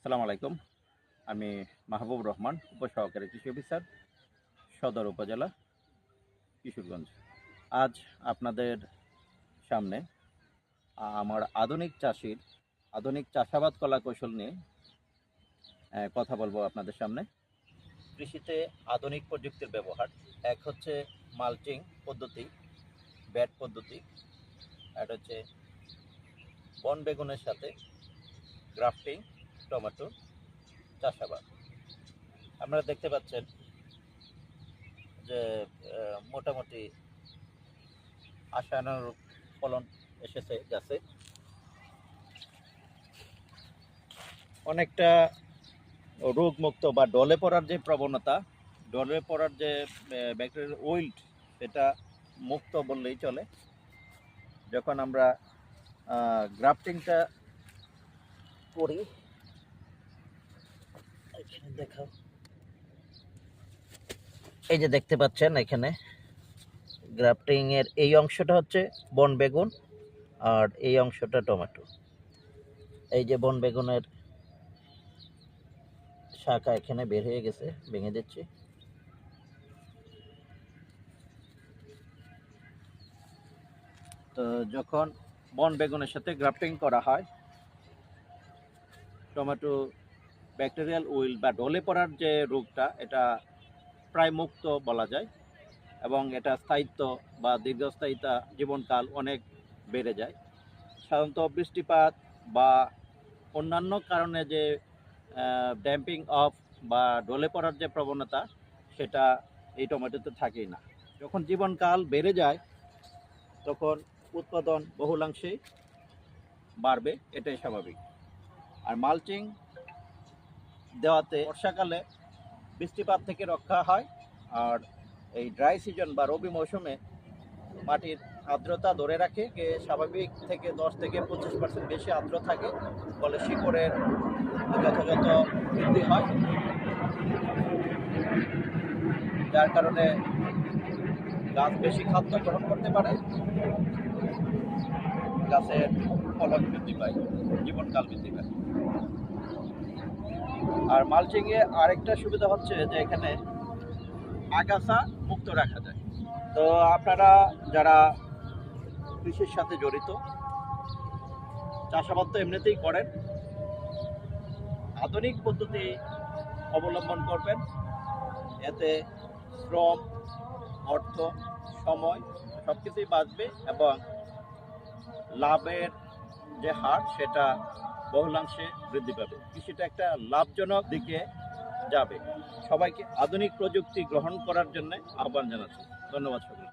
আসসালামু আলাইকুম। আমি মাহবুব রহমান, উপসহকারী কৃষি অফিসার, সদর উপজেলা, কিশোরগঞ্জ। আজ আপনাদের সামনে আমার আধুনিক চাষাবাদ কলা কৌশল নিয়ে কথা বলবো আপনাদের সামনে। কৃষিতে আধুনিক প্রযুক্তির ব্যবহার। এক হচ্ছে মালচিং পদ্ধতি, ব্যাট পদ্ধতি। আর হচ্ছে বন বেগুনের সাথে গ্রাফটিং টমেটো চাষাবাদ। আপনারা দেখতে পাচ্ছেন যে মোটামুটি আশানুরূপ ফলন এসেছে গাছে। অনেকটা রোগমুক্ত বা ডলে পড়ার যে প্রবণতা, ডলে পড়ার যে ব্যাকটেরিয়াল উইল্ট, সেটা মুক্ত বললেই চলে। যখন আমরা গ্রাফটিংটা করি, এখানে দেখাও, এই যে দেখতে পাচ্ছেন এখানে গ্রাফটিং এর এই অংশটা হচ্ছে বন বেগুন আর এই অংশটা টমেটো। এই যে বন বেগুনের শাখা এখানে বের হয়ে গেছে, ভেঙে দিচ্ছি। তো যখন বন বেগুনের সাথে গ্রাফটিং করা হয়, টমেটো ব্যাকটেরিয়াল উইল বা ঢলে পড়ার যে রোগটা, এটা প্রায় মুক্ত বলা যায়, এবং এটা স্থায়িত্ব বা দীর্ঘস্থায়িতা জীবনকাল অনেক বেড়ে যায়। সাধারণত বৃষ্টিপাত বা অন্যান্য কারণে যে ড্যাম্পিং অফ বা ঢলে পড়ার যে প্রবণতা, সেটা এই টমেটোতে থাকেই না। যখন জীবনকাল বেড়ে যায় তখন উৎপাদন বহুলাংশেই বাড়বে, এটাই স্বাভাবিক। আর মালচিং দেওয়াতে বর্ষাকালে বৃষ্টিপাত থেকে রক্ষা হয়, আর এই ড্রাই সিজন বা রবি মৌসুমে মাটির আর্দ্রতা ধরে রাখে। স্বাভাবিক থেকে 10-25% বেশি আর্দ্র থাকে, ফলে শিকড়ের যথাযথ বৃদ্ধি হয়, যার কারণে গাছ বেশি খাদ্য গ্রহণ করতে পারে, গাছের ফলন বৃদ্ধি পায়, জীবনকাল বৃদ্ধি পায়। আর মালচিংয়ে আরেকটা সুবিধা হচ্ছে যে এখানে আগাছা মুক্ত রাখা যায়। তো আপনারা যারা কৃষির সাথে জড়িত, চাষাবাদ তো এমনিতেই করেন, আধুনিক পদ্ধতি অবলম্বন করবেন। এতে শ্রম, অর্থ, সময় সব কিছুই বাঁচবে, এবং লাভের যে হার, সেটা বহুলাংশে বৃদ্ধি পাবে। কৃষিটা একটা লাভজনক দিকে যাবে। সবাইকে আধুনিক প্রযুক্তি গ্রহণ করার জন্য আহ্বান জানাচ্ছি। ধন্যবাদ সকলকে।